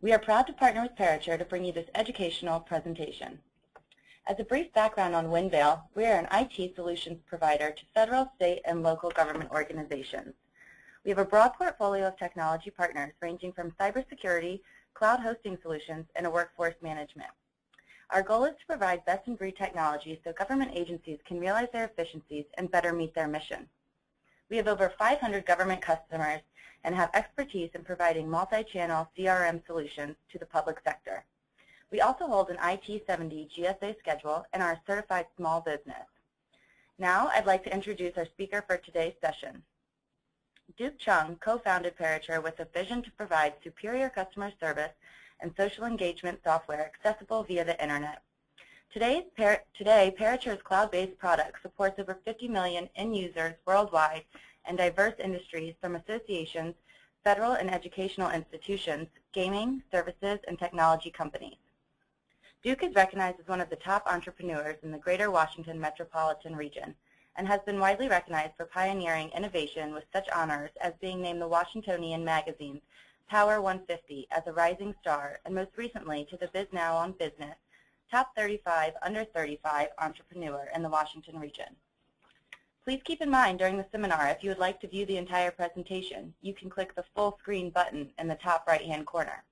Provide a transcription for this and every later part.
We are proud to partner with Parature to bring you this educational presentation. As a brief background on Winvale, we are an IT solutions provider to federal, state, and local government organizations. We have a broad portfolio of technology partners ranging from cybersecurity, cloud hosting solutions, and workforce management. Our goal is to provide best-in-breed technology so government agencies can realize their efficiencies and better meet their mission. We have over 500 government customers and have expertise in providing multi-channel CRM solutions to the public sector. We also hold an IT-70 GSA schedule and are a certified small business. Now I'd like to introduce our speaker for today's session. Duke Chung co-founded Parature with a vision to provide superior customer service and social engagement software accessible via the Internet. Today, Parature's cloud-based product supports over 50 million end users worldwide and diverse industries from associations, federal and educational institutions, gaming, services, and technology companies. Duke is recognized as one of the top entrepreneurs in the greater Washington metropolitan region and has been widely recognized for pioneering innovation with such honors as being named the Washingtonian Magazine's Power 150 as a rising star, and most recently to the Biz Now on Business Top 35 Under 35 Entrepreneur in the Washington region. Please keep in mind during the seminar, if you would like to view the entire presentation, you can click the full screen button in the top right-hand corner.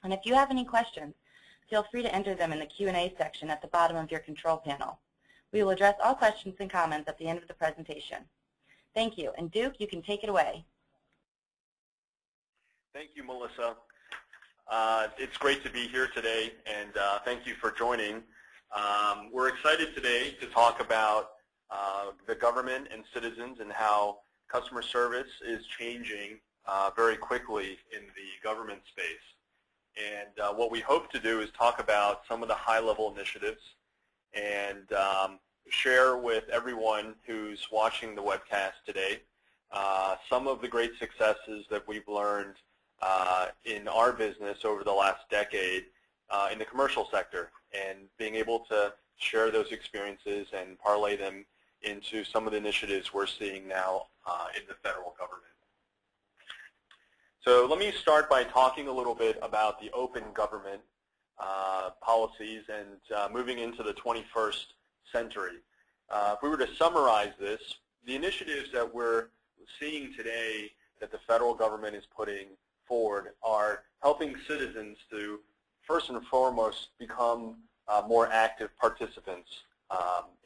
And if you have any questions, feel free to enter them in the Q&A section at the bottom of your control panel. We will address all questions and comments at the end of the presentation. Thank you. And Duke, you can take it away. Thank you, Melissa. It's great to be here today, and thank you for joining. We're excited today to talk about the government and citizens and how customer service is changing very quickly in the government space. And what we hope to do is talk about some of the high-level initiatives and share with everyone who's watching the webcast today some of the great successes that we've learned in our business over the last decade in the commercial sector, and being able to share those experiences and parlay them into some of the initiatives we're seeing now in the federal government. So let me start by talking a little bit about the open government policies and moving into the 21st century. If we were to summarize this, the initiatives that we're seeing today that the federal government is putting forward are helping citizens to, first and foremost, become more active participants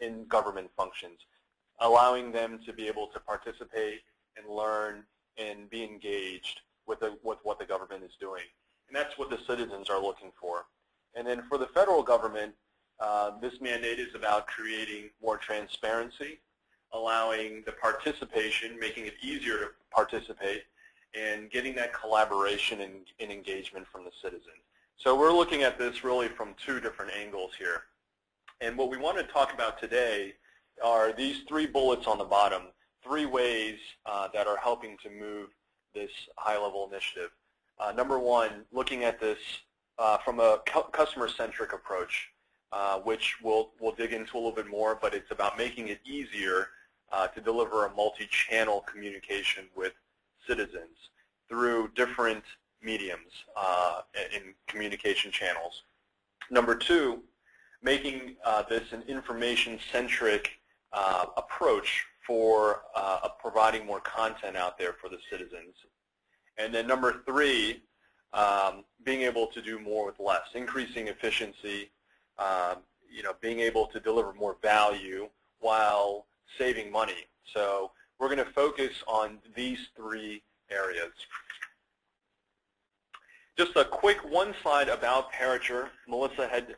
in government functions, allowing them to be able to participate and learn and be engaged with what the government is doing. And that's what the citizens are looking for. And then for the federal government, this mandate is about creating more transparency, allowing the participation, making it easier to participate, and getting that collaboration and engagement from the citizen. So we're looking at this really from two different angles here. And what we want to talk about today are these three bullets on the bottom, three ways that are helping to move this high-level initiative. Number one, looking at this from a customer-centric approach, which we'll dig into a little bit more, but it's about making it easier to deliver a multi-channel communication with citizens through different mediums in communication channels. Number two, making this an information-centric approach for providing more content out there for the citizens. And then number three, being able to do more with less, increasing efficiency, being able to deliver more value while saving money. So we're going to focus on these three areas. Just a quick one slide about Parature. Melissa had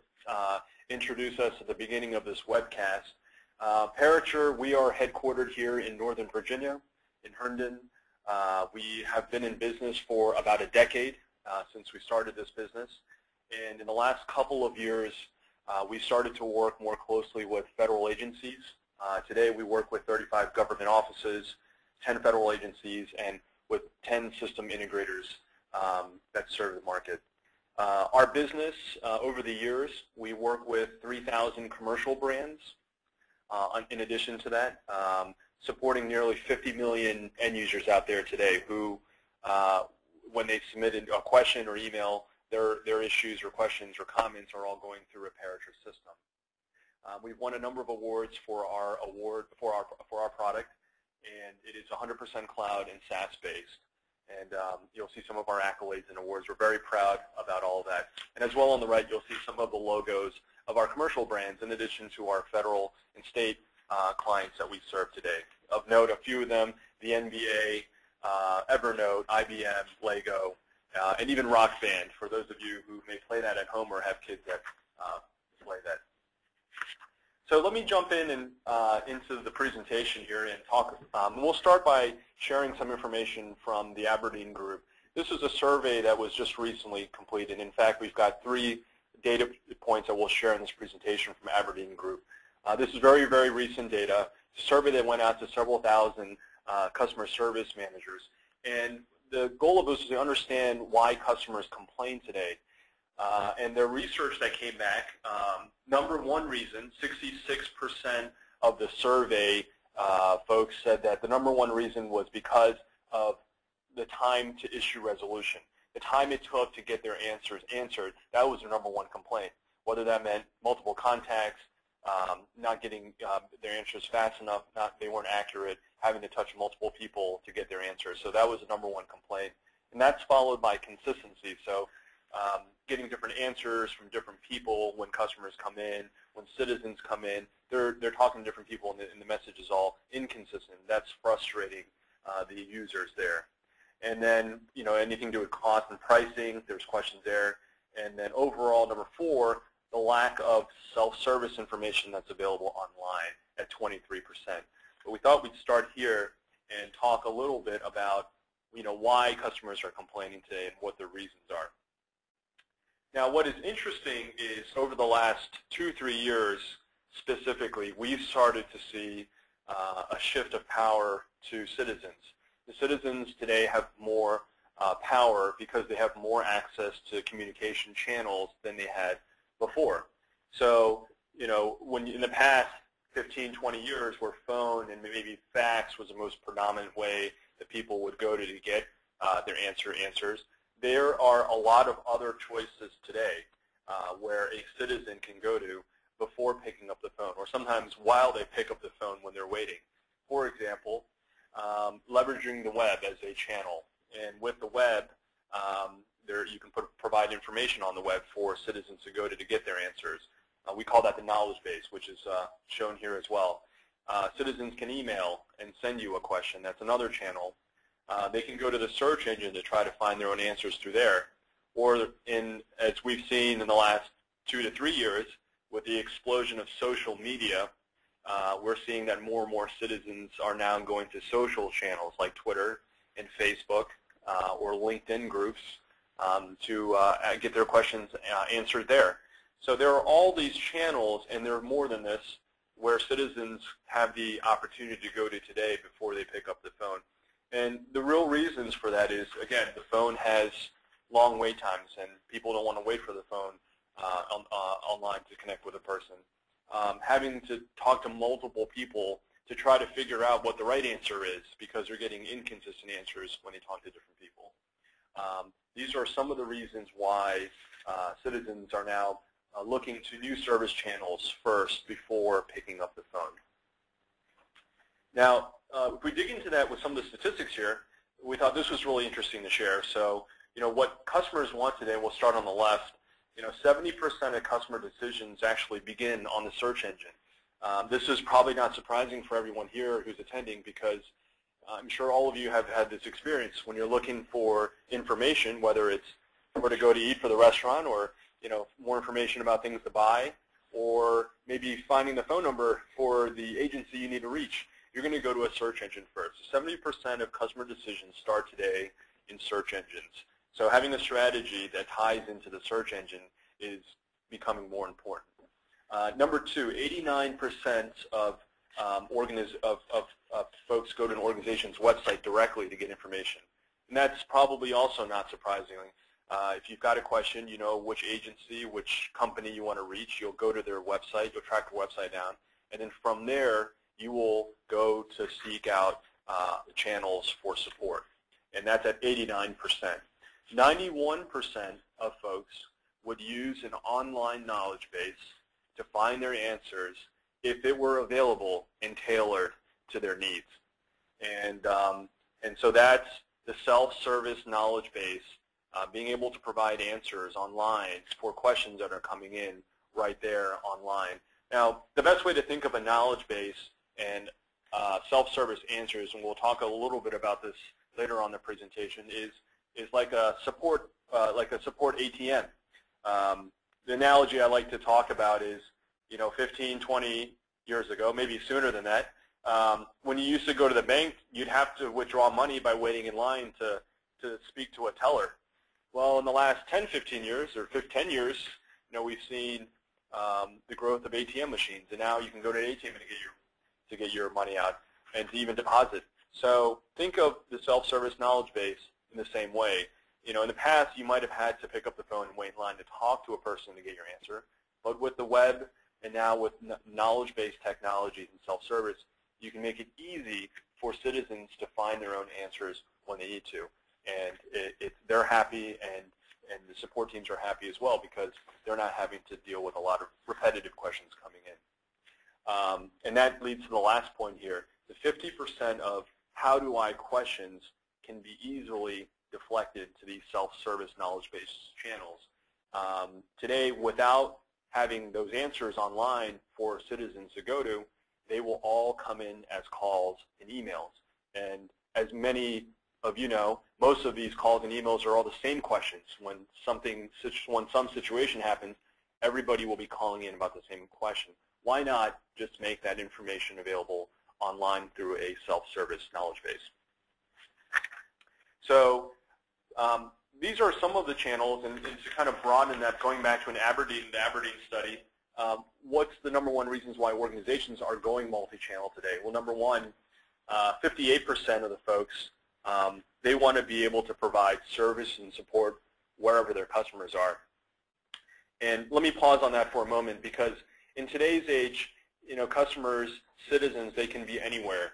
introduced us at the beginning of this webcast. Parature, we are headquartered here in Northern Virginia, in Herndon. We have been in business for about a decade since we started this business. And in the last couple of years, we started to work more closely with federal agencies. Today, we work with 35 government offices, 10 federal agencies, and with 10 system integrators that serve the market. Our business, over the years, we work with 3,000 commercial brands. In addition to that, supporting nearly 50 million end users out there today who, when they submitted a question or email, their issues or questions or comments are all going through a Parature system. We've won a number of awards for our product, and it is 100% cloud and SaaS-based. And you'll see some of our accolades and awards. We're very proud about all of that. And as well on the right, you'll see some of the logos of our commercial brands in addition to our federal and state clients that we serve today. Of note, a few of them, the NBA, Evernote, IBM, Lego, and even Rock Band, for those of you who may play that at home or have kids that play that. So let me jump in and into the presentation here and talk. We'll start by sharing some information from the Aberdeen group. This is a survey that was just recently completed. In fact, we've got 3 data points that we'll share in this presentation from Aberdeen group. This is very, very recent data. It's a survey that went out to several thousand customer service managers. And the goal of this is to understand why customers complain today. And their research that came back, number one reason, 66% of the survey folks said that the number one reason was because of the time to issue resolution. The time it took to get their answers answered, that was their number one complaint. Whether that meant multiple contacts, not getting their answers fast enough, they weren't accurate, having to touch multiple people to get their answers. So that was the number one complaint. And that's followed by consistency. So getting different answers from different people when customers come in, when citizens come in, they're talking to different people and the message is all inconsistent. That's frustrating the users there. And then, you know, anything to do with cost and pricing, there's questions there. And then overall, number 4, the lack of self-service information that's available online at 23%. But we thought we'd start here and talk a little bit about, you know, why customers are complaining today and what their reasons are. Now, what is interesting is over the last 2-3 years specifically, we've started to see a shift of power to citizens. The citizens today have more power because they have more access to communication channels than they had before. So, you know, when in the past 15, 20 years where phone and maybe fax was the most predominant way that people would go to get their answers, there are a lot of other choices today where a citizen can go to before picking up the phone, or sometimes while they pick up the phone when they're waiting. For example, leveraging the web as a channel. And with the web, you can provide information on the web for citizens to go to get their answers. We call that the knowledge base, which is shown here as well. Citizens can email and send you a question. That's another channel. They can go to the search engine to try to find their own answers through there. Or as we've seen in the last 2 to 3 years, with the explosion of social media, we're seeing that more and more citizens are now going to social channels like Twitter and Facebook or LinkedIn groups to get their questions answered there. So there are all these channels, and there are more than this, where citizens have the opportunity to go to today before they pick up the phone. And the real reasons for that is, again, the phone has long wait times, and people don't want to wait for the phone online to connect with a person. Having to talk to multiple people to try to figure out what the right answer is because they're getting inconsistent answers when they talk to different people. These are some of the reasons why citizens are now looking to new service channels first before picking up the phone. Now, if we dig into that with some of the statistics here, we thought this was really interesting to share. So, you know, what customers want today, we'll start on the left. You know, 70% of customer decisions actually begin on the search engine. This is probably not surprising for everyone here who's attending because I'm sure all of you have had this experience when you're looking for information, whether it's where to go to eat for the restaurant or, you know, more information about things to buy, or maybe finding the phone number for the agency you need to reach. You're going to go to a search engine first. 70% of customer decisions start today in search engines. So having a strategy that ties into the search engine is becoming more important. Number 2, 89% of folks go to an organization's website directly to get information. And that's probably also not surprising. If you've got a question, you know which agency, which company you want to reach, you'll go to their website, you'll track their website down, and then from there, you will go to seek out channels for support. And that's at 89%. 91% of folks would use an online knowledge base to find their answers if it were available and tailored to their needs. And so that's the self-service knowledge base, being able to provide answers online for questions that are coming in right there online. Now, the best way to think of a knowledge base and self-service answers, and we'll talk a little bit about this later on in the presentation, is like a support ATM. The analogy I like to talk about is, 15, 20 years ago, maybe sooner than that, when you used to go to the bank, you'd have to withdraw money by waiting in line to speak to a teller. Well, in the last 10, 15 years, or 10 years, we've seen the growth of ATM machines, and now you can go to an ATM to get your money out and to even deposit. So think of the self-service knowledge base in the same way. In the past, you might have had to pick up the phone and wait in line to talk to a person to get your answer, but with the web and now with knowledge-based technologies and self-service, you can make it easy for citizens to find their own answers when they need to. And they're happy, and the support teams are happy as well, because they're not having to deal with a lot of repetitive questions coming in. And that leads to the last point here. The 50% of how do I questions can be easily deflected to these self-service knowledge-based channels. Today, without having those answers online for citizens to go to, they will all come in as calls and emails. And as many of you know, most of these calls and emails are all the same questions. When some situation happens, everybody will be calling in about the same question. Why not just make that information available online through a self-service knowledge base? So these are some of the channels, and to kind of broaden that, going back to the Aberdeen study, what's the number one reasons why organizations are going multi-channel today? Well, number one, 58% of the folks, they want to be able to provide service and support wherever their customers are. And let me pause on that for a moment, because in today's age, customers, citizens, they can be anywhere.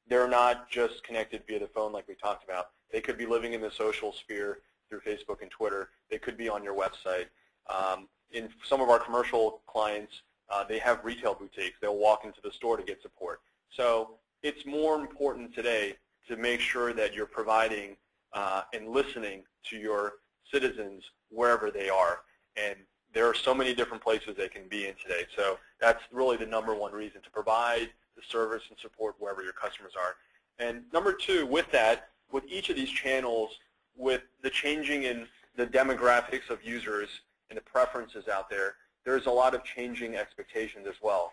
They're not just connected via the phone like we talked about. They could be living in the social sphere through Facebook and Twitter. They could be on your website. In some of our commercial clients, they have retail boutiques. They'll walk into the store to get support. So it's more important today to make sure that you're providing and listening to your citizens wherever they are. And there are so many different places they can be in today. So that's really the number one reason, to provide the service and support wherever your customers are. And number two, with that, with each of these channels, with the changing in the demographics of users and the preferences out there, there's a lot of changing expectations as well.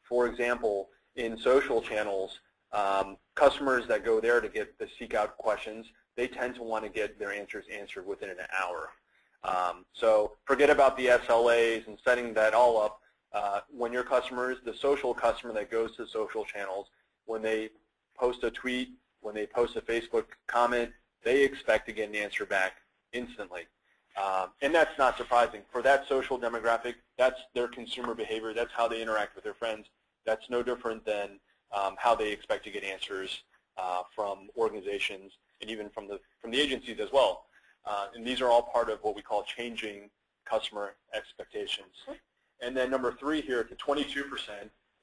For example, in social channels, customers that go there to seek out questions, they tend to want to get their answers answered within an hour. So forget about the SLAs and setting that all up. When your customers, the social customer that goes to social channels, when they post a tweet, when they post a Facebook comment, they expect to get an answer back instantly. And that's not surprising. For that social demographic, that's their consumer behavior. That's how they interact with their friends. That's no different than how they expect to get answers from organizations and even from the agencies as well. And these are all part of what we call changing customer expectations. And then number three here, to 22%,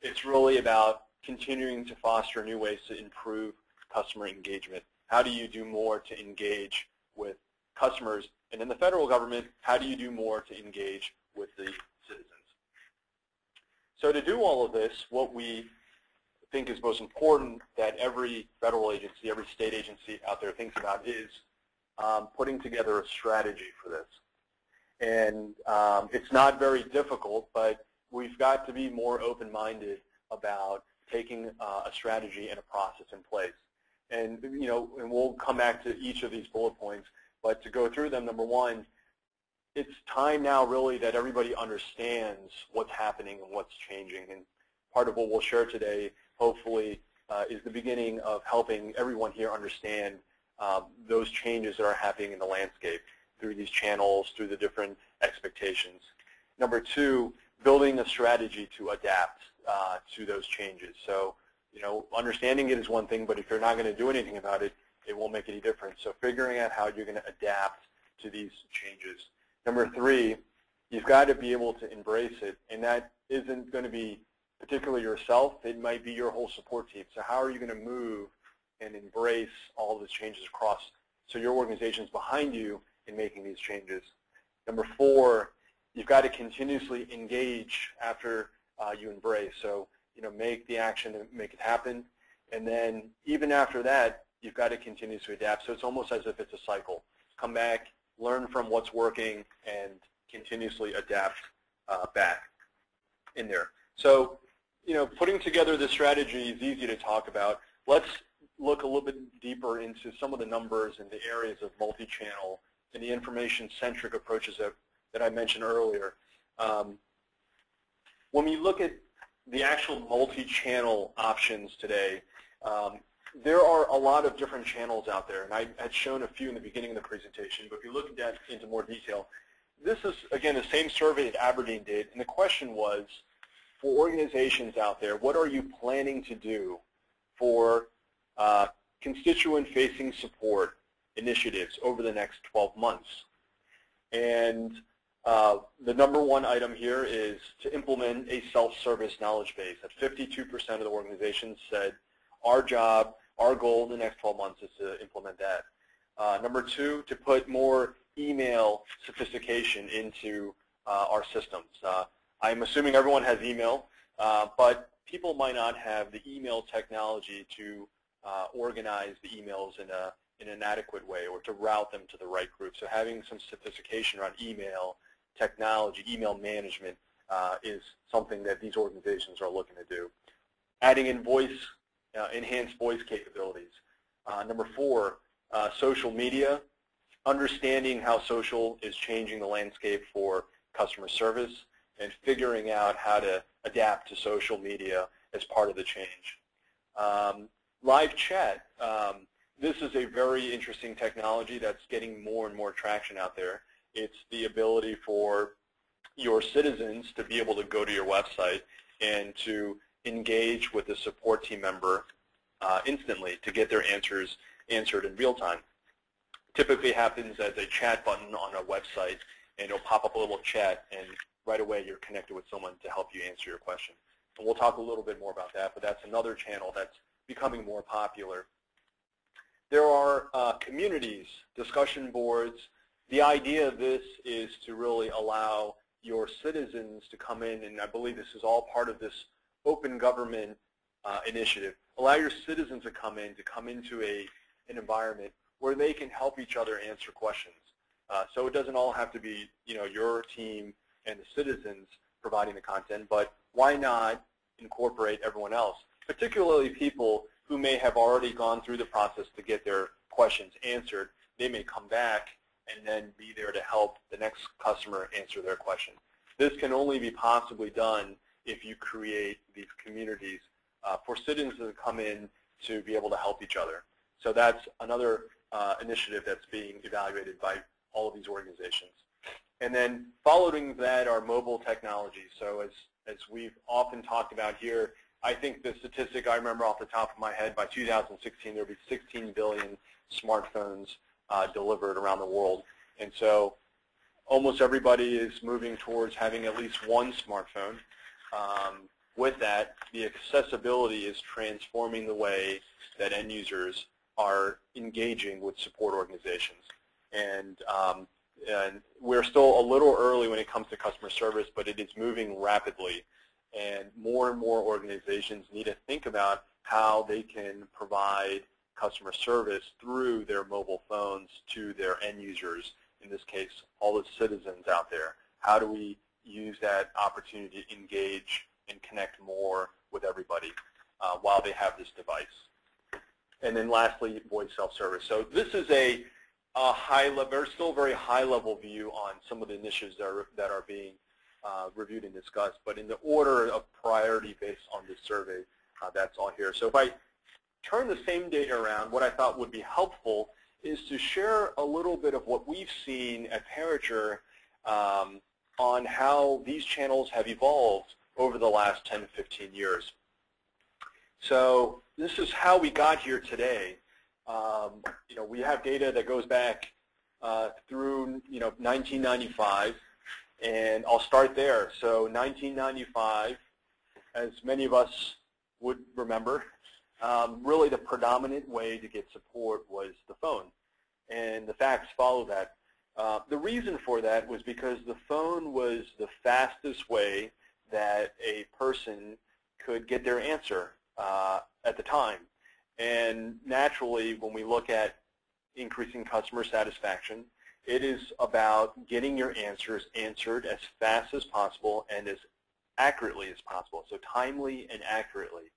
it's really about continuing to foster new ways to improve customer engagement. How do you do more to engage with customers? And in the federal government, how do you do more to engage with the citizens? So to do all of this, what we think is most important that every federal agency, every state agency out there thinks about is putting together a strategy for this. And it's not very difficult, but we've got to be more open-minded about taking a strategy and a process in place. And and we'll come back to each of these bullet points, but to go through them, number one, it's time now really that everybody understands what's happening and what's changing. And part of what we'll share today, hopefully, is the beginning of helping everyone here understand those changes that are happening in the landscape through these channels, through the different expectations. Number two, building a strategy to adapt to those changes. So, understanding it is one thing, but if you're not going to do anything about it, it won't make any difference. So figuring out how you're going to adapt to these changes. Number 3, you've got to be able to embrace it, and that isn't going to be particularly yourself. It might be your whole support team. So how are you going to move and embrace all of these changes across so your organization's behind you in making these changes? Number 4, you've got to continuously engage after you embrace. So, make the action and make it happen. And then even after that, you've got to continue to adapt. So it's almost as if it's a cycle. Come back, learn from what's working, and continuously adapt back in there. So, putting together this strategy is easy to talk about. Let's look a little bit deeper into some of the numbers and the areas of multi-channel and the information-centric approaches that I mentioned earlier. When we look at the actual multi-channel options today, there are a lot of different channels out there, and I had shown a few in the beginning of the presentation, but if you look at that into more detail, this is, again, the same survey that Aberdeen did, and the question was, for organizations out there, what are you planning to do for constituent-facing support initiatives over the next 12 months? And the number 1 item here is to implement a self-service knowledge base. That 52% of the organizations said our job, our goal in the next 12 months is to implement that. Number 2, to put more email sophistication into our systems. I'm assuming everyone has email, but people might not have the email technology to organize the emails in an adequate way or to route them to the right group. So having some sophistication around email technology, email management is something that these organizations are looking to do. Adding in enhanced voice capabilities. Number 4, social media, understanding how social is changing the landscape for customer service and figuring out how to adapt to social media as part of the change. Live chat. This is a very interesting technology that's getting more and more traction out there. It's the ability for your citizens to be able to go to your website and to engage with a support team member instantly to get their answers answered in real time. Typically happens as a chat button on a website, and it'll pop up a little chat, and right away you're connected with someone to help you answer your question. And we'll talk a little bit more about that, but that's another channel that's becoming more popular. There are communities, discussion boards. The idea of this is to really allow your citizens to come in, and I believe this is all part of this open government initiative. Allow your citizens to come into an environment where they can help each other answer questions. So it doesn't all have to be, your team and the citizens providing the content, but why not incorporate everyone else, particularly people who may have already gone through the process to get their questions answered. They may come back and then be there to help the next customer answer their question. This can only be possibly done if you create these communities for citizens to come in to be able to help each other. So that's another initiative that's being evaluated by all of these organizations. And then following that are mobile technology. So as we've often talked about here, I think the statistic I remember off the top of my head, by 2016 there will be 16 billion smartphones delivered around the world. And so almost everybody is moving towards having at least one smartphone. With that, the accessibility is transforming the way that end users are engaging with support organizations. And we're still a little early when it comes to customer service, but it is moving rapidly. And more organizations need to think about how they can provide customer service through their mobile phones to their end users, in this case, all the citizens out there. How do we use that opportunity to engage and connect more with everybody while they have this device? And then lastly, voice self-service. So this is a high-level, still very high-level view on some of the initiatives that are being reviewed and discussed, but in the order of priority based on this survey, that's all here. So if I turn the same data around, what I thought would be helpful is to share a little bit of what we've seen at Parature on how these channels have evolved over the last 10 to 15 years. So this is how we got here today. We have data that goes back through 1995, and I'll start there. So 1995, as many of us would remember, really the predominant way to get support was the phone, and the facts follow that. The reason for that was because the phone was the fastest way that a person could get their answer at the time. And naturally, when we look at increasing customer satisfaction, it is about getting your answers answered as fast as possible and as accurately as possible, so timely and accurately.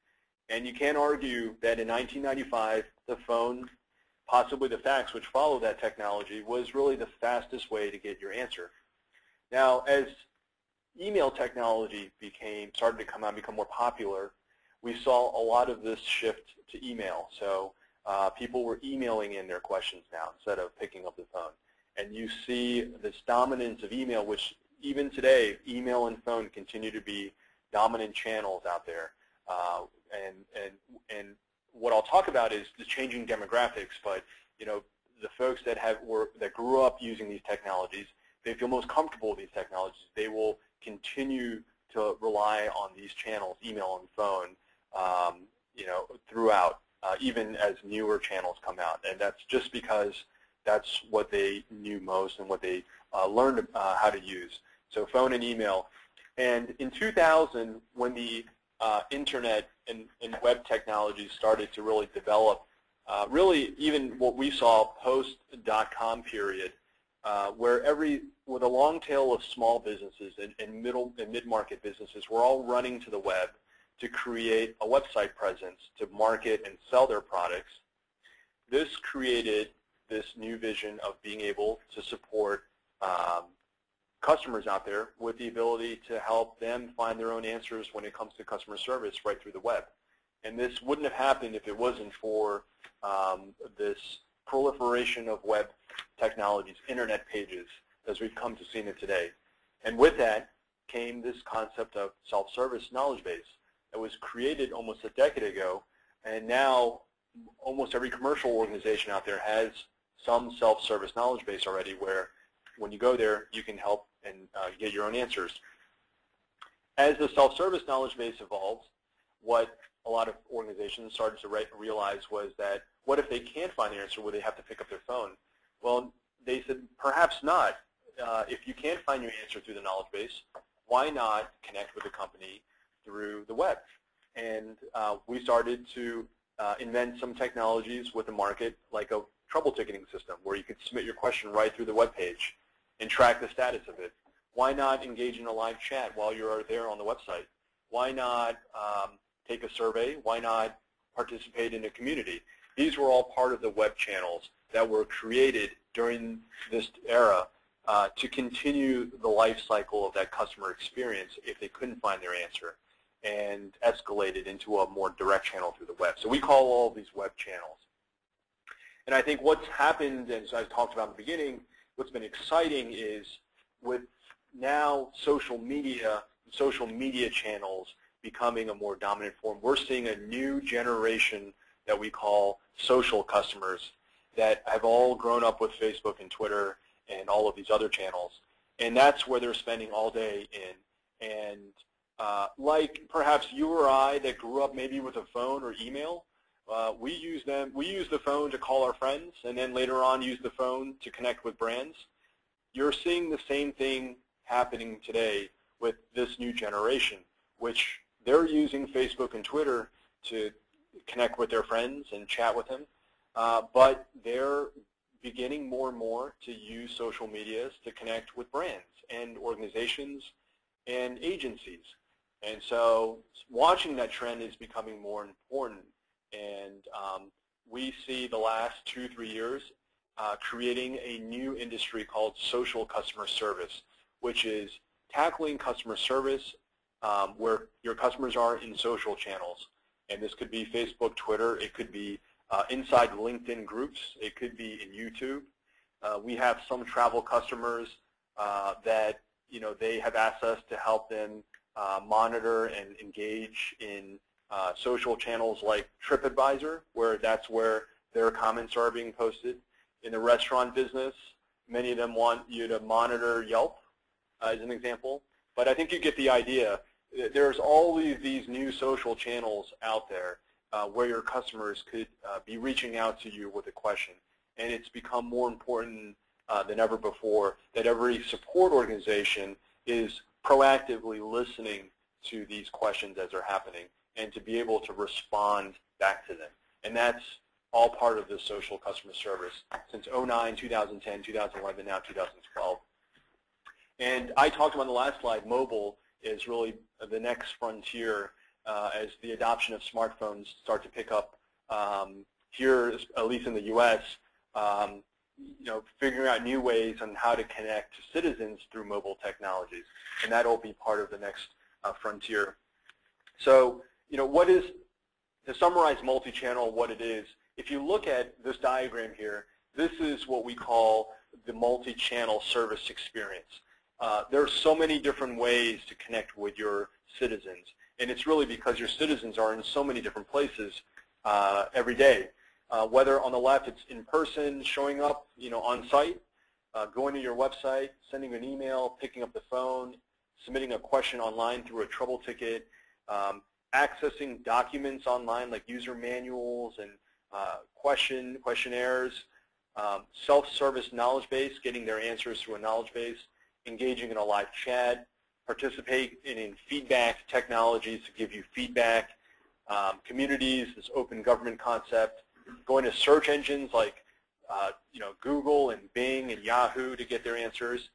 And you can't argue that in 1995, the phone, possibly the fax, which followed that technology, was really the fastest way to get your answer. Now, as email technology started to come out and become more popular, we saw a lot of this shift to email. So people were emailing in their questions now instead of picking up the phone. And you see this dominance of email, which even today, email and phone continue to be dominant channels out there. And what I'll talk about is the changing demographics. But the folks that grew up using these technologies, they feel most comfortable with these technologies. They will continue to rely on these channels, email and phone, throughout, even as newer channels come out. And that's just because that's what they knew most and what they learned how to use. So phone and email. And in 2000, when the internet and web technology started to really develop, really even what we saw post-dot-com period, with a long tail of small businesses and mid-market businesses were all running to the web to create a website presence to market and sell their products. This created this new vision of being able to support customers out there with the ability to help them find their own answers when it comes to customer service right through the web. And this wouldn't have happened if it wasn't for this proliferation of web technologies, internet pages, as we've come to see it today. And with that came this concept of self-service knowledge base that was created almost a decade ago, and now almost every commercial organization out there has some self-service knowledge base already, where when you go there, you can help and get your own answers. As the self-service knowledge base evolved, what a lot of organizations started to realize was that what if they can't find the answer, would they have to pick up their phone? Well, they said perhaps not. If you can't find your answer through the knowledge base, why not connect with the company through the web? And we started to invent some technologies with the market, like a trouble ticketing system where you could submit your question right through the web page and track the status of it. Why not engage in a live chat while you're there on the website? Why not take a survey? Why not participate in a community? These were all part of the web channels that were created during this era to continue the life cycle of that customer experience if they couldn't find their answer, and escalated into a more direct channel through the web. So we call all of these web channels. And I think what's happened, as I talked about in the beginning, what's been exciting is with now social media channels becoming a more dominant form, we're seeing a new generation that we call social customers that have all grown up with Facebook and Twitter and all of these other channels. And that's where they're spending all day in. And like perhaps you or I that grew up maybe with a phone or email, we use the phone to call our friends, and then later on use the phone to connect with brands. You're seeing the same thing happening today with this new generation, which they're using Facebook and Twitter to connect with their friends and chat with them, but they're beginning more and more to use social medias to connect with brands and organizations and agencies. And so watching that trend is becoming more important. And we see the last 2-3 years creating a new industry called social customer service, which is tackling customer service where your customers are in social channels. And this could be Facebook, Twitter, it could be inside LinkedIn groups, it could be in YouTube. We have some travel customers that they have asked us to help them monitor and engage in social channels like TripAdvisor, where that's where their comments are being posted. In the restaurant business, many of them want you to monitor Yelp as an example. But I think you get the idea. There's all of these new social channels out there where your customers could be reaching out to you with a question. And it's become more important than ever before that every support organization is proactively listening to these questions as they're happening and to be able to respond back to them. And that's all part of the social customer service since 2009, 2010, 2011, now 2012. And I talked about on the last slide, mobile is really the next frontier as the adoption of smartphones start to pick up here, at least in the U.S., figuring out new ways on how to connect to citizens through mobile technologies. And that will be part of the next frontier. So, what is, to summarize multi-channel, what it is, if you look at this diagram here, this is what we call the multi-channel service experience. There are so many different ways to connect with your citizens, and it's really because your citizens are in so many different places every day. Whether on the left it's in person, showing up, on site, going to your website, sending an email, picking up the phone, submitting a question online through a trouble ticket, accessing documents online like user manuals and questionnaires, self-service knowledge base, getting their answers through a knowledge base, engaging in a live chat, participate in feedback technologies to give you feedback, communities, this open government concept, going to search engines like Google and Bing and Yahoo to get their answers,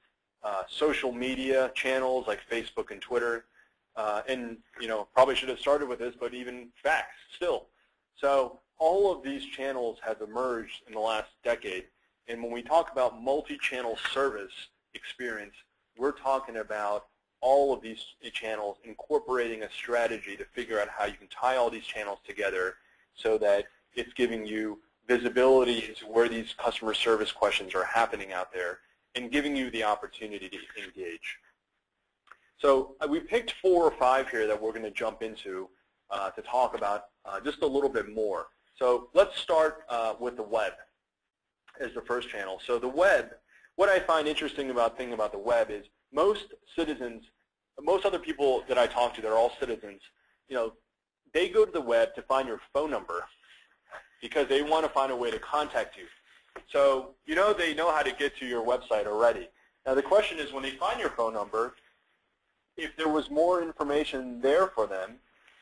social media channels like Facebook and Twitter, and probably should have started with this, but even fax still. So all of these channels have emerged in the last decade, and when we talk about multi-channel service experience, we're talking about all of these channels incorporating a strategy to figure out how you can tie all these channels together so that it's giving you visibility into where these customer service questions are happening out there and giving you the opportunity to engage. So we picked 4 or 5 here that we're going to jump into to talk about just a little bit more. So let's start with the web as the first channel. So the web, what I find interesting about the web is most citizens, most other people that I talk to, they're all citizens, they go to the web to find your phone number because they want to find a way to contact you. So they know how to get to your website already. Now the question is, when they find your phone number, if there was more information there for them,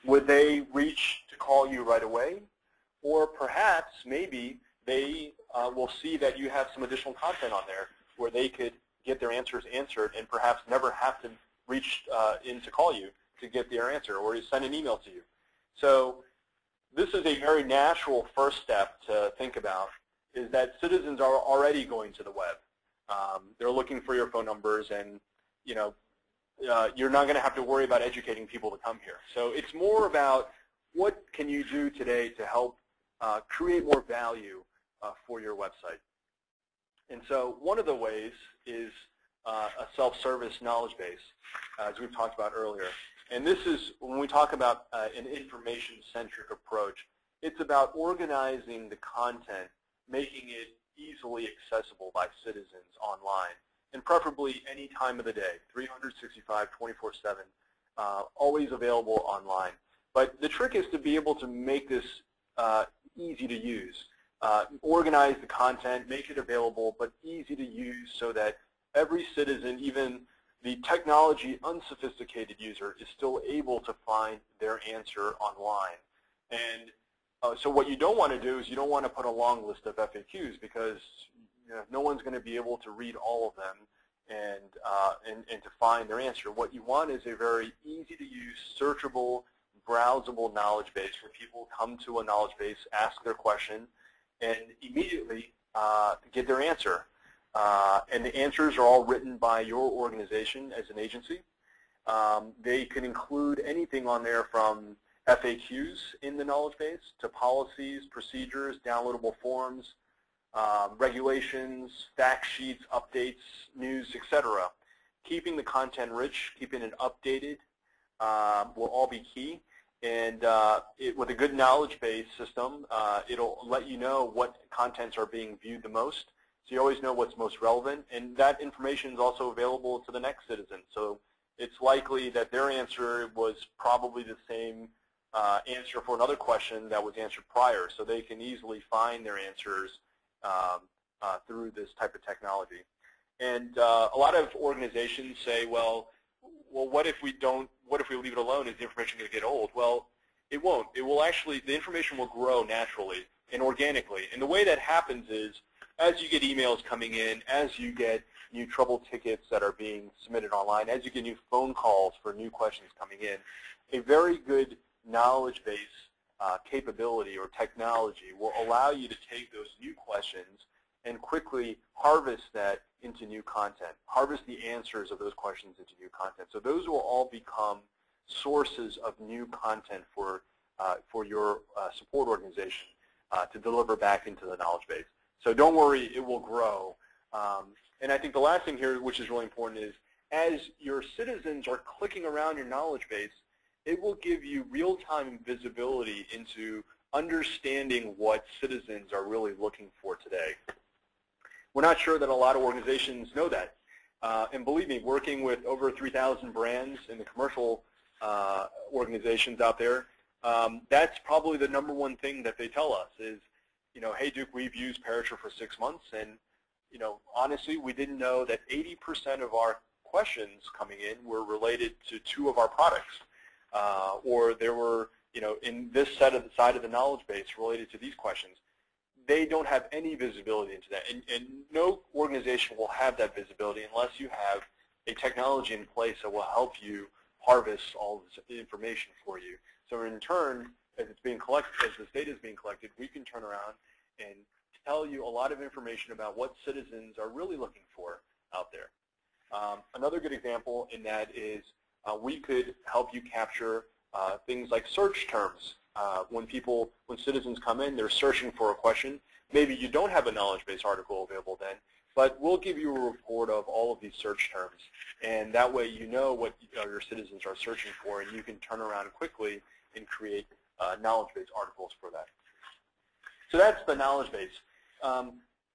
would they reach to call you right away? Or perhaps maybe they will see that you have some additional content on there where they could get their answers answered and perhaps never have to reach in to call you to get their answer or to send an email to you. So this is a very natural first step to think about, is that citizens are already going to the web. They're looking for your phone numbers, and you're not going to have to worry about educating people to come here. So it's more about what can you do today to help create more value for your website. And so one of the ways is a self-service knowledge base, as we've talked about earlier. And this is, when we talk about an information-centric approach, it's about organizing the content, making it easily accessible by citizens online, and preferably any time of the day, 365, 24/7, always available online. But the trick is to be able to make this easy to use. Organize the content, make it available, but easy to use so that every citizen, even the technology unsophisticated user, is still able to find their answer online. And so what you don't want to do is you don't want to put a long list of FAQs because no one's going to be able to read all of them and to find their answer. What you want is a very easy to use, searchable, browsable knowledge base where people come to a knowledge base, ask their question, and immediately get their answer. And the answers are all written by your organization as an agency. They can include anything on there from FAQs in the knowledge base to policies, procedures, downloadable forms, regulations, fact sheets, updates, news, etc. Keeping the content rich, keeping it updated will all be key. And with a good knowledge-based system, it'll let you know what contents are being viewed the most. So you always know what's most relevant. And that information is also available to the next citizen. So it's likely that their answer was probably the same answer for another question that was answered prior. So they can easily find their answers through this type of technology. And a lot of organizations say, well, what if we leave it alone? Is the information going to get old? Well, it won't. It will actually, the information will grow naturally and organically. And the way that happens is, as you get emails coming in, as you get new trouble tickets that are being submitted online, as you get new phone calls for new questions coming in, a very good knowledge base capability or technology will allow you to take those new questions and quickly harvest that into new content, harvest the answers of those questions into new content. So those will all become sources of new content for your support organization to deliver back into the knowledge base. So don't worry, it will grow. And I think the last thing here, which is really important, is as your citizens are clicking around your knowledge base, it will give you real-time visibility into understanding what citizens are really looking for today. We're not sure that a lot of organizations know that. And believe me, working with over 3,000 brands in the commercial organizations out there, that's probably the #1 thing that they tell us is, hey Duke, we've used Parature for 6 months, and honestly, we didn't know that 80% of our questions coming in were related to 2 of our products, or there were, in this side of the knowledge base related to these questions. They don't have any visibility into that, and no organization will have that visibility unless you have a technology in place that will help you harvest all this information for you. So in turn, as it's being collected, as this data is being collected, we can turn around and tell you a lot of information about what citizens are really looking for out there. Another good example in that is we could help you capture things like search terms. When citizens come in, they're searching for a question. Maybe you don't have a knowledge base article available then, but we'll give you a report of all of these search terms, and that way you know what your citizens are searching for, and you can turn around quickly and create knowledge base articles for that. So that's the knowledge base.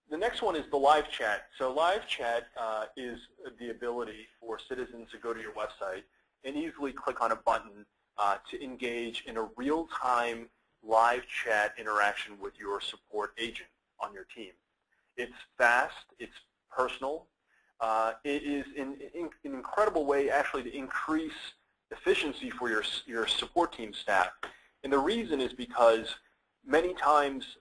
The next one is the live chat. So live chat is the ability for citizens to go to your website and easily click on a button to engage in a real-time live chat interaction with your support agent on your team. It's fast, it's personal. It is in an incredible way actually to increase efficiency for your support team staff. And the reason is because many times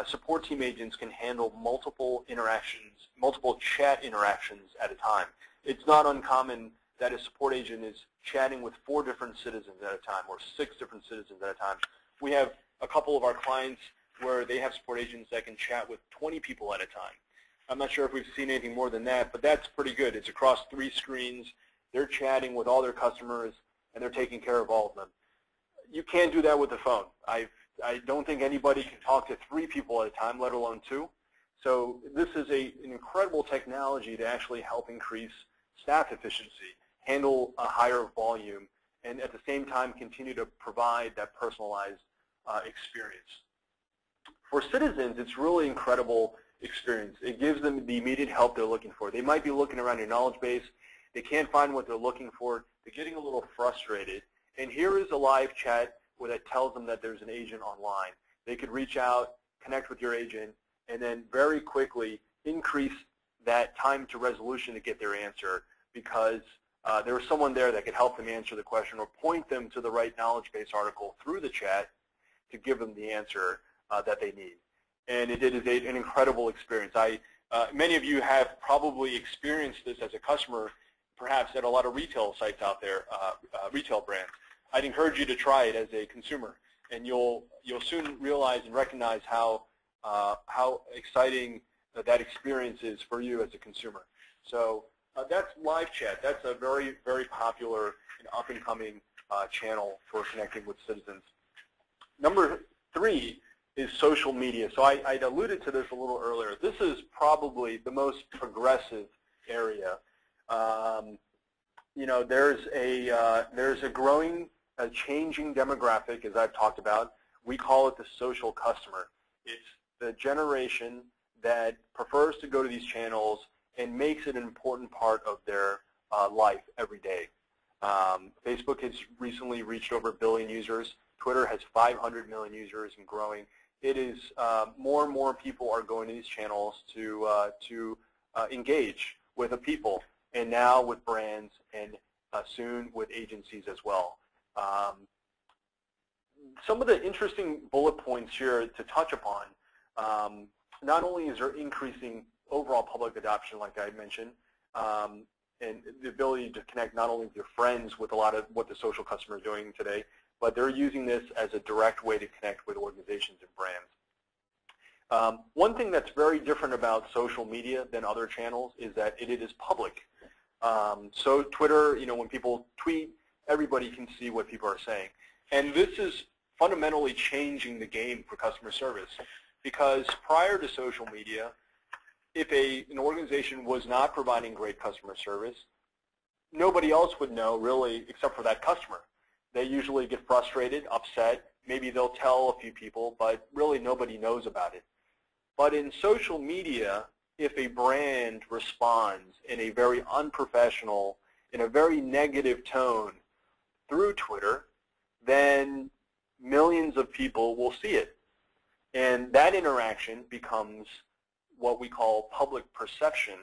support team agents can handle multiple interactions, multiple chat interactions at a time. It's not uncommon that a support agent is chatting with 4 different citizens at a time or 6 different citizens at a time. We have a couple of our clients where they have support agents that can chat with 20 people at a time. I'm not sure if we've seen anything more than that, but that's pretty good. It's across 3 screens. They're chatting with all their customers, and they're taking care of all of them. You can't do that with the phone. I don't think anybody can talk to 3 people at a time, let alone 2. So this is an incredible technology to actually help increase staff efficiency, handle a higher volume, and at the same time continue to provide that personalized experience. For citizens, it's really incredible experience. It gives them the immediate help they're looking for. They might be looking around your knowledge base. They can't find what they're looking for. They're getting a little frustrated. And here is a live chat where that tells them that there's an agent online. They could reach out, connect with your agent, and then very quickly increase that time to resolution to get their answer because there was someone there that could help them answer the question or point them to the right knowledge base article through the chat to give them the answer that they need. And it is an incredible experience. Many of you have probably experienced this as a customer, perhaps at a lot of retail sites out there, retail brands. I'd encourage you to try it as a consumer, and you'll soon realize and recognize how exciting that experience is for you as a consumer. So that's live chat. That's a very, very popular and up-and-coming channel for connecting with citizens. Number 3 is social media. So I alluded to this a little earlier. This is probably the most progressive area. There's a growing a changing demographic, as I've talked about. We call it the social customer. It's the generation that prefers to go to these channels and makes it an important part of their life every day. Facebook has recently reached over 1 billion users. Twitter has 500 million users and growing. It is more and more people are going to these channels to engage with the people, and now with brands, and soon with agencies as well. Some of the interesting bullet points here to touch upon, not only is there increasing overall public adoption, like I mentioned, and the ability to connect not only with your friends with a lot of what the social customer is doing today, but they're using this as a direct way to connect with organizations and brands. One thing that's very different about social media than other channels is that it is public. So Twitter, when people tweet, everybody can see what people are saying. And this is fundamentally changing the game for customer service, because prior to social media, if an organization was not providing great customer service, nobody else would know really except for that customer. They usually get frustrated, upset. Maybe they'll tell a few people, but really nobody knows about it. But in social media, if a brand responds in a very unprofessional, in a very negative tone through Twitter, then millions of people will see it. And that interaction becomes what we call public perception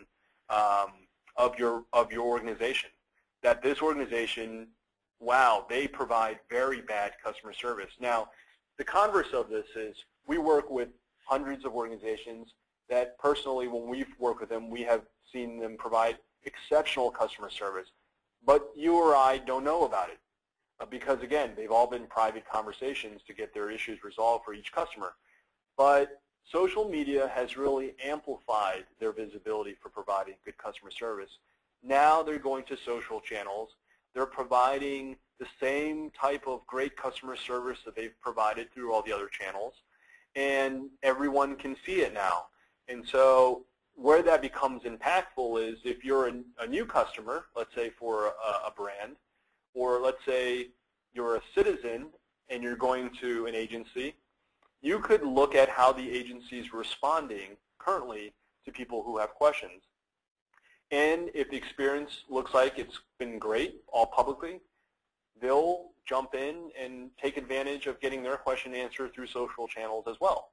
of your organization. That this organization, wow, they provide very bad customer service. Now, the converse of this is we work with hundreds of organizations that personally, when we've worked with them, we have seen them provide exceptional customer service. But you or I don't know about it because, again, they've all been private conversations to get their issues resolved for each customer. But social media has really amplified their visibility for providing good customer service. Now they're going to social channels. They're providing the same type of great customer service that they've provided through all the other channels, and everyone can see it now. And so where that becomes impactful is if you're a new customer, let's say for a brand, or let's say you're a citizen and you're going to an agency, you could look at how the agency is responding currently to people who have questions. And if the experience looks like it's been great, all publicly, they'll jump in and take advantage of getting their question answered through social channels as well.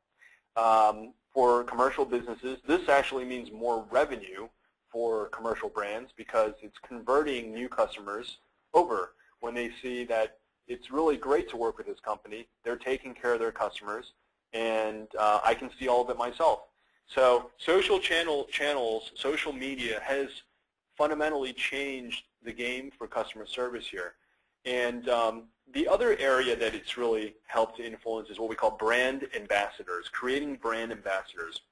For commercial businesses, this actually means more revenue for commercial brands because it's converting new customers over when they see that it's really great to work with this company. They're taking care of their customers, and I can see all of it myself. So social channels, social media has fundamentally changed the game for customer service here. And the other area that it's really helped to influence is what we call brand ambassadors, creating brand ambassadors.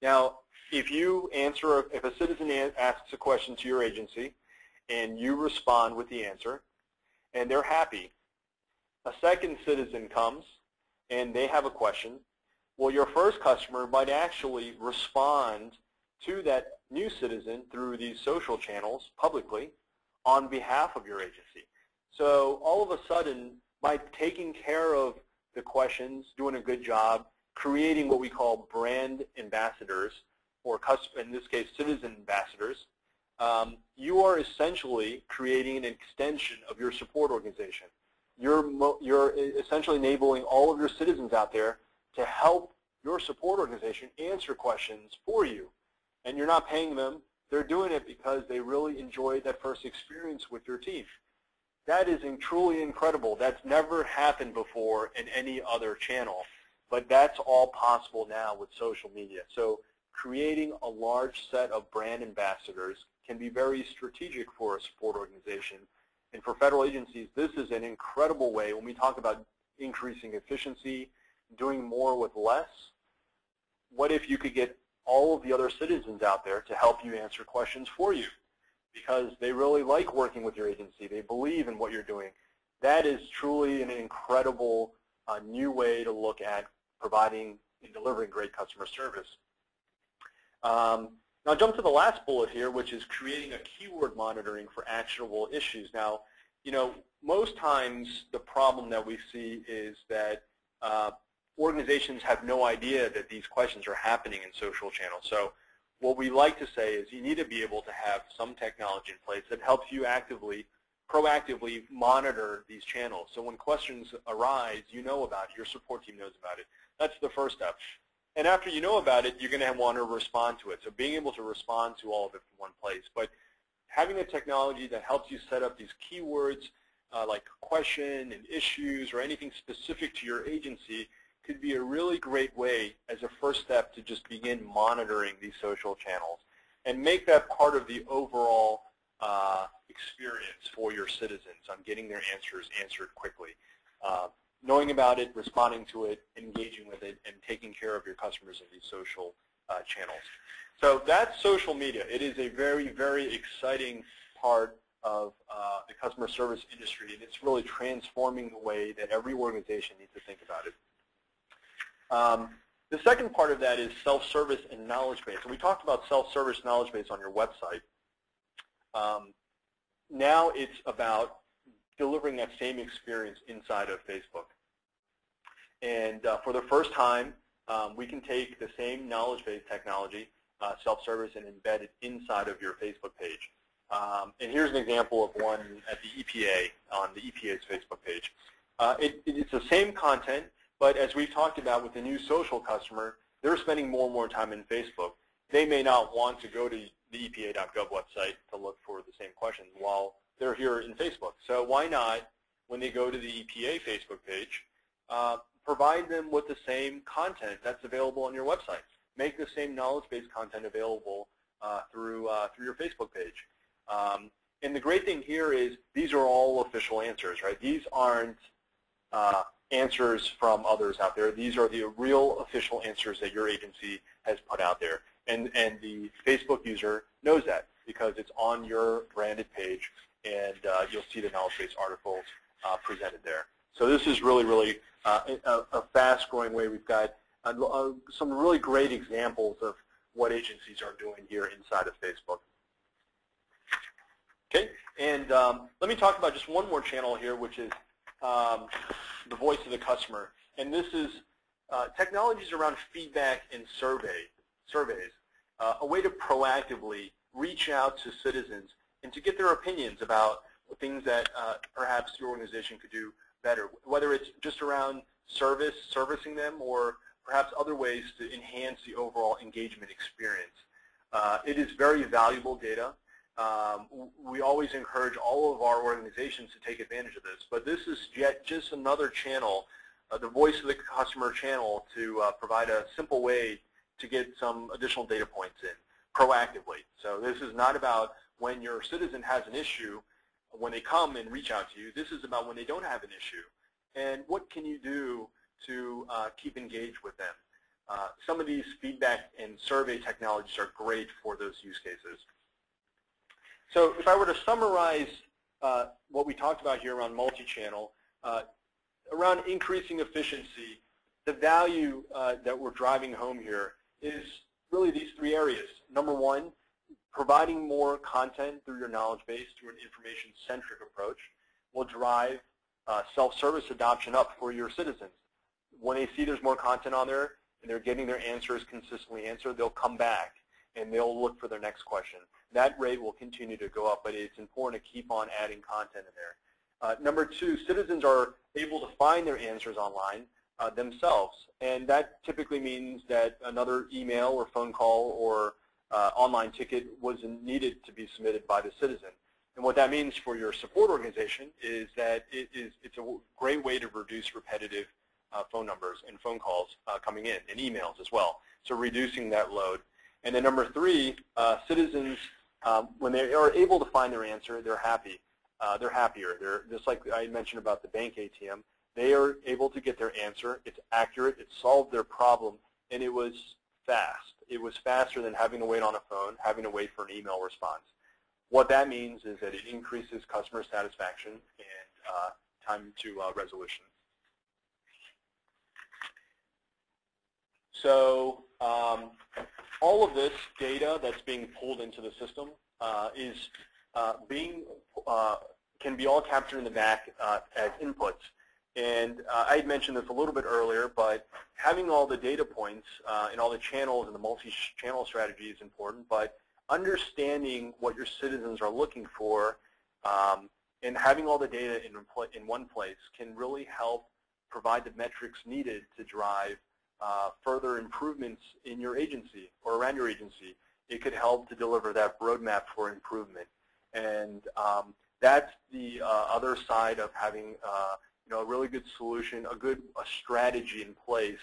Now, if a citizen asks a question to your agency and you respond with the answer and they're happy, a second citizen comes and they have a question, well, your first customer might actually respond to that new citizen through these social channels publicly on behalf of your agency. So all of a sudden, by taking care of the questions, doing a good job, creating what we call brand ambassadors, or in this case, citizen ambassadors, you are essentially creating an extension of your support organization. You're essentially enabling all of your citizens out there to help your support organization answer questions for you. And you're not paying them. They're doing it because they really enjoyed that first experience with your team. That is truly incredible. That's never happened before in any other channel. But that's all possible now with social media. So creating a large set of brand ambassadors can be very strategic for a support organization. And for federal agencies, this is an incredible way when we talk about increasing efficiency, doing more with less. What if you could get all of the other citizens out there to help you answer questions for you? Because they really like working with your agency. They believe in what you're doing. That is truly an incredible new way to look at providing and delivering great customer service. Now jump to the last bullet here, which is creating a keyword monitoring for actionable issues. Now, most times the problem that we see is that organizations have no idea that these questions are happening in social channels. So what we like to say is you need to be able to have some technology in place that helps you proactively monitor these channels. So when questions arise, you know about it, your support team knows about it. That's the first step. And after you know about it, you're going to want to respond to it. So being able to respond to all of it in one place. But having a technology that helps you set up these keywords like question and issues or anything specific to your agency could be a really great way as a first step to just begin monitoring these social channels and make that part of the overall experience for your citizens on getting their answers answered quickly. Knowing about it, responding to it, engaging with it, and taking care of your customers in these social channels. So that's social media. It is a very, very exciting part of the customer service industry, and it's really transforming the way that every organization needs to think about it. The second part of that is self-service and knowledge base. And we talked about self-service knowledge base on your website. Now it's about delivering that same experience inside of Facebook. And for the first time, we can take the same knowledge base technology, self-service, and embed it inside of your Facebook page. And here's an example of one at the EPA, on the EPA's Facebook page. It's the same content, but as we've talked about with the new social customer, they're spending more and more time in Facebook. They may not want to go to the EPA.gov website to look for the same questions while they're here in Facebook. So why not, when they go to the EPA Facebook page, provide them with the same content that's available on your website. Make the same knowledge-based content available through your Facebook page. And the great thing here is these are all official answers, right? These aren't answers from others out there. These are the real official answers that your agency has put out there. And the Facebook user knows that because it's on your branded page, and you'll see the knowledge-based articles presented there. So this is really, really a fast-growing way. We've got some really great examples of what agencies are doing here inside of Facebook. Okay, and let me talk about just one more channel here, which is the voice of the customer. And this is technologies around feedback and surveys, a way to proactively reach out to citizens and to get their opinions about things that perhaps your organization could do better, whether it's just around servicing them, or perhaps other ways to enhance the overall engagement experience. It is very valuable data. We always encourage all of our organizations to take advantage of this, but this is yet just another channel, the voice of the customer channel, to provide a simple way to get some additional data points in proactively. So this is not about when your citizen has an issue, when they come and reach out to you. This is about when they don't have an issue, and what can you do to keep engaged with them. Some of these feedback and survey technologies are great for those use cases. So if I were to summarize what we talked about here around multi-channel, around increasing efficiency, the value that we're driving home here is really these three areas. Number one, providing more content through your knowledge base through an information-centric approach will drive self-service adoption up for your citizens. When they see there's more content on there and they're getting their answers consistently answered, they'll come back and they'll look for their next question. That rate will continue to go up, but it's important to keep on adding content in there. Number two, citizens are able to find their answers online themselves, and that typically means that another email or phone call or online ticket wasn't needed to be submitted by the citizen. And what that means for your support organization is that it's a great way to reduce repetitive phone numbers and phone calls coming in, and emails as well, so reducing that load. And then number three, citizens, when they are able to find their answer, they're happy. They're happier. They're just like I mentioned about the bank ATM. They are able to get their answer. It's accurate. It solved their problem, and it was fast. It was faster than having to wait on a phone, having to wait for an email response. What that means is that it increases customer satisfaction and time to resolution. So all of this data that's being pulled into the system is being can be all captured in the back as inputs. And I had mentioned this a little bit earlier, but having all the data points and all the channels and the multi-channel strategy is important, but understanding what your citizens are looking for and having all the data in one place can really help provide the metrics needed to drive further improvements in your agency or around your agency. It could help to deliver that roadmap for improvement. And that's the other side of having a really good solution, a strategy in place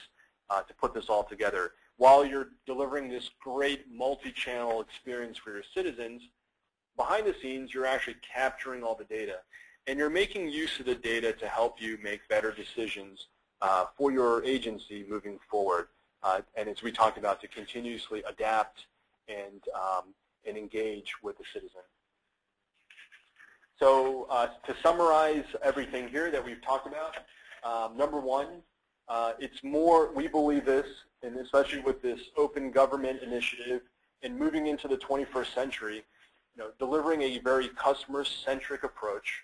to put this all together. While you're delivering this great multi-channel experience for your citizens, behind the scenes you're actually capturing all the data. And you're making use of the data to help you make better decisions for your agency moving forward. And as we talked about, to continuously adapt and engage with the citizen. So to summarize everything here that we've talked about, number one, it's more, we believe this, and especially with this open government initiative and moving into the 21st century, delivering a very customer-centric approach,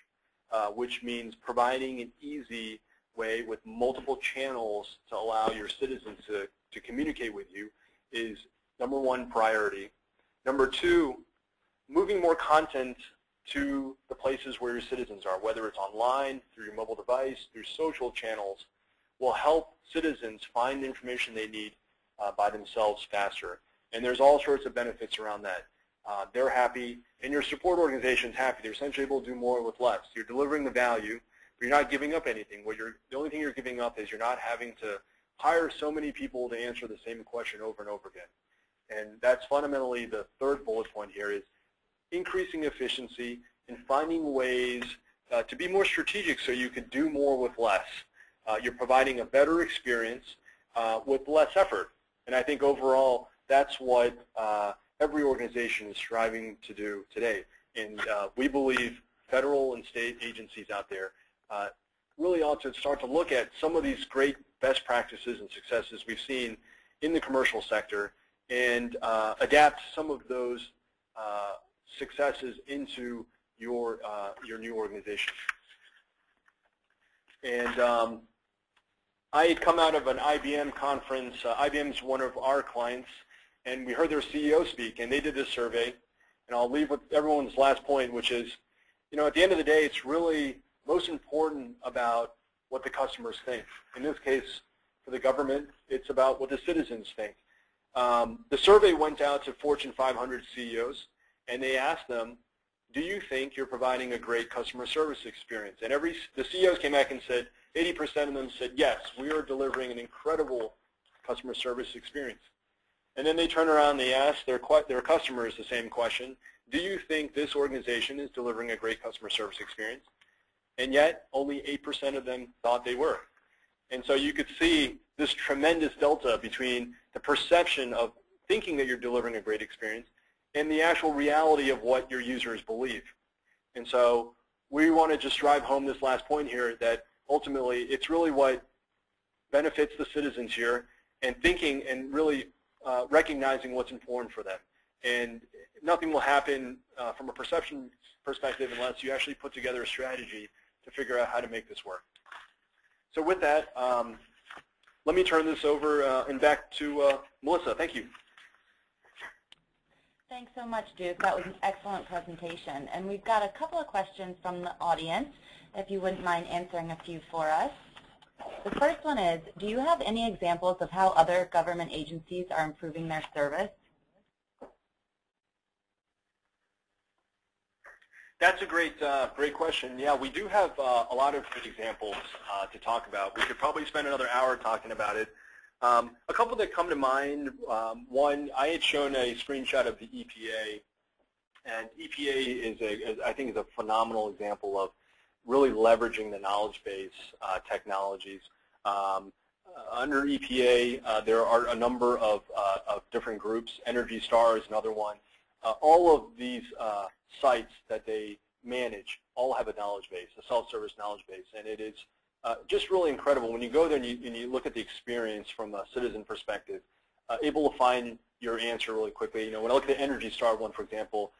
which means providing an easy way with multiple channels to allow your citizens to communicate with you is number one priority. Number two, moving more content to the places where your citizens are, whether it's online, through your mobile device, through social channels, will help citizens find the information they need by themselves faster. And there's all sorts of benefits around that. They're happy, and your support organization's happy. They're essentially able to do more with less. You're delivering the value, but you're not giving up anything. The only thing you're giving up is you're not having to hire so many people to answer the same question over and over again. And that's fundamentally the third bullet point here, is increasing efficiency and finding ways to be more strategic so you can do more with less. You're providing a better experience with less effort. And I think overall that's what every organization is striving to do today. And we believe federal and state agencies out there really ought to start to look at some of these great best practices and successes we've seen in the commercial sector and adapt some of those successes into your new organization. And I had come out of an IBM conference. IBM's one of our clients, and we heard their CEO speak, and they did this survey. And I'll leave with everyone's last point, which is, at the end of the day, it's really most important about what the customers think. In this case, for the government, it's about what the citizens think. The survey went out to Fortune 500 CEOs, and they asked them, do you think you're providing a great customer service experience? And the CEOs came back and said, 80% of them said, yes, we are delivering an incredible customer service experience. And then they turn around and they ask their customers the same question, do you think this organization is delivering a great customer service experience? And yet, only 8% of them thought they were. And so you could see this tremendous delta between the perception of thinking that you're delivering a great experience and the actual reality of what your users believe. And so we want to just drive home this last point here, that ultimately it's really what benefits the citizens here, and thinking and really recognizing what's important for them. And nothing will happen from a perception perspective unless you actually put together a strategy to figure out how to make this work. So with that, let me turn this over and back to Melissa. Thank you. Thanks so much, Duke. That was an excellent presentation. And we've got a couple of questions from the audience, if you wouldn't mind answering a few for us. The first one is, do you have any examples of how other government agencies are improving their service? That's a great question. Yeah, we do have a lot of good examples to talk about. We could probably spend another hour talking about it. A couple that come to mind, one, I had shown a screenshot of the EPA, and EPA I think is a phenomenal example of really leveraging the knowledge base technologies. Under EPA, there are a number of different groups. Energy Star is another one. All of these sites that they manage all have a knowledge base, a self-service knowledge base, and it is just really incredible. When you go there and you look at the experience from a citizen perspective, able to find your answer really quickly. When I look at the Energy Star one, for example,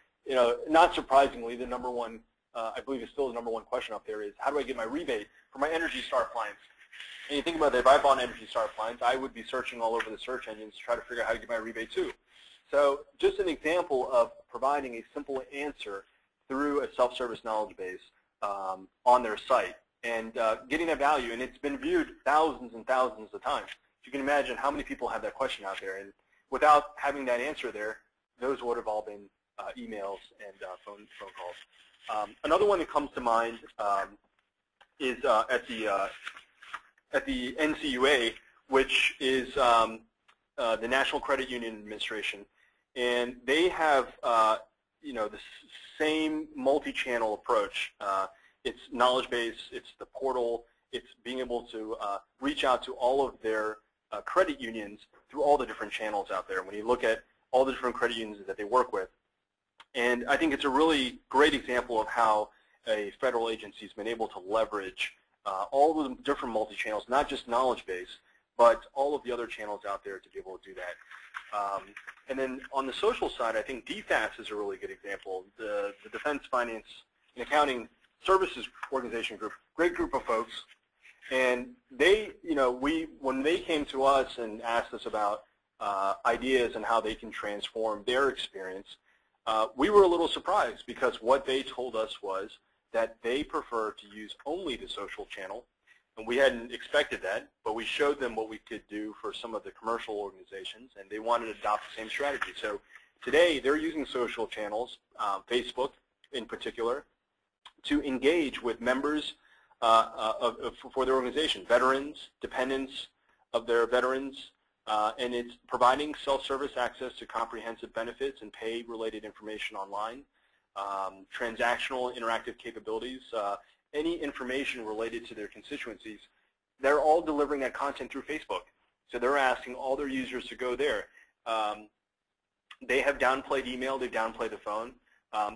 not surprisingly, the #1 I believe is still the #1 question up there, is how do I get my rebate for my Energy Star appliance? And you think about that, if I bought an Energy Star appliance, I would be searching all over the search engines to try to figure out how to get my rebate too. So just an example of providing a simple answer through a self-service knowledge base on their site and getting that value. And it's been viewed thousands and thousands of times. You can imagine how many people have that question out there. And without having that answer there, those would have all been emails and phone calls. Another one that comes to mind is at the NCUA, which is the National Credit Union Administration, and they have the same multi-channel approach. It's knowledge base, it's the portal, it's being able to reach out to all of their credit unions through all the different channels out there when you look at all the different credit unions that they work with. And I think it's a really great example of how a federal agency has been able to leverage all of the different multi-channels, not just knowledge base, but all of the other channels out there to be able to do that. And then on the social side, I think DFAS is a really good example. The Defense Finance and Accounting Services Organization group, great group of folks. And they, when they came to us and asked us about ideas and how they can transform their experience, we were a little surprised because what they told us was that they prefer to use only the social channel. And we hadn't expected that, but we showed them what we could do for some of the commercial organizations, and they wanted to adopt the same strategy. So today, they're using social channels, Facebook in particular, to engage with members for their organization, veterans, dependents of their veterans, and it's providing self-service access to comprehensive benefits and pay-related information online, transactional interactive capabilities, any information related to their constituencies. They're all delivering that content through Facebook. So they're asking all their users to go there. They have downplayed email, they've downplayed the phone.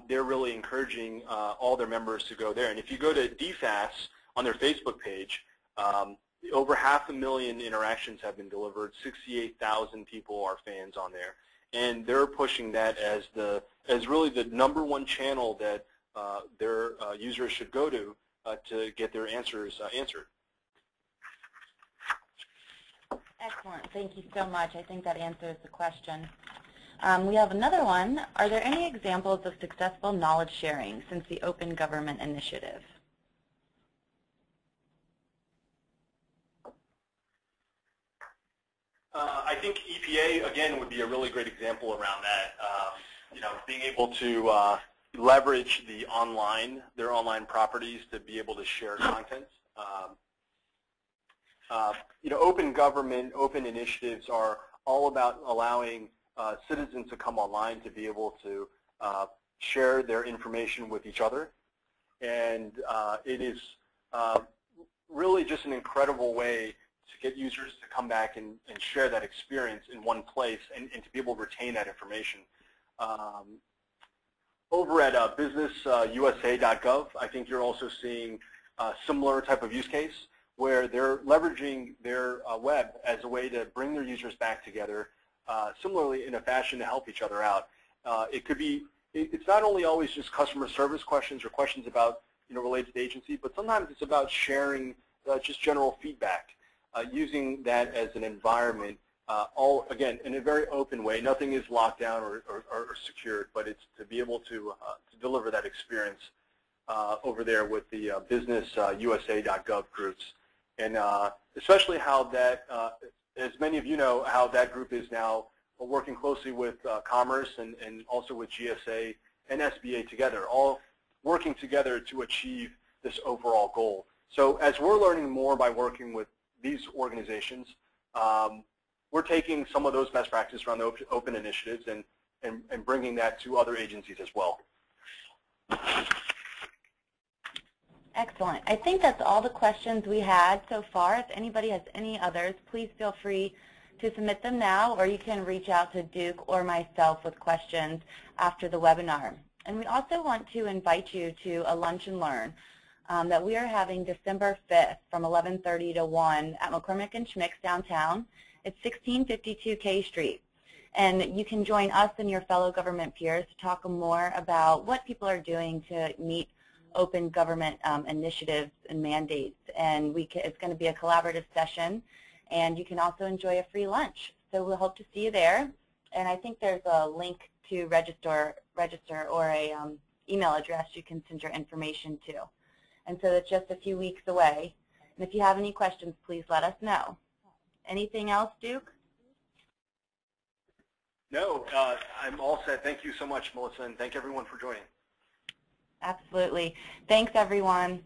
They're really encouraging all their members to go there. And if you go to DFAS on their Facebook page, over 500,000 interactions have been delivered. 68,000 people are fans on there. And they're pushing that as really the #1 channel that their users should go to get their answers answered. Excellent. Thank you so much. I think that answers the question. We have another one. Are there any examples of successful knowledge sharing since the Open Government Initiative? I think EPA, again, would be a really great example around that. Being able to leverage their online properties to be able to share content. Open government, open initiatives are all about allowing citizens to come online to be able to share their information with each other. And it is really just an incredible way to get users to come back and share that experience in one place and to be able to retain that information. Over at businessusa.gov, I think you're also seeing a similar type of use case where they're leveraging their web as a way to bring their users back together, similarly in a fashion to help each other out. It's not only always just customer service questions or questions about related to the agency, but sometimes it's about sharing just general feedback, using that as an environment, all again in a very open way. Nothing is locked down or secured, but it's to be able to deliver that experience over there with the businessusa.gov groups, and especially how that, as many of you know, how that group is now working closely with Commerce and also with GSA and SBA together, all working together to achieve this overall goal. So as we're learning more by working with these organizations, we're taking some of those best practices around the open initiatives and bringing that to other agencies as well. Excellent. I think that's all the questions we had so far. If anybody has any others, please feel free to submit them now, or you can reach out to Duke or myself with questions after the webinar. And we also want to invite you to a lunch and learn that we are having December 5th from 11:30 to 1 at McCormick & Schmick's downtown. It's 1652 K Street. And you can join us and your fellow government peers to talk more about what people are doing to meet open government initiatives and mandates. And it's going to be a collaborative session, and you can also enjoy a free lunch. So we'll hope to see you there. And I think there's a link to register or a email address you can send your information to. And so it's just a few weeks away. And if you have any questions, please let us know. Anything else, Duke? No, I'm all set. Thank you so much, Melissa, and thank everyone for joining. Absolutely. Thanks, everyone.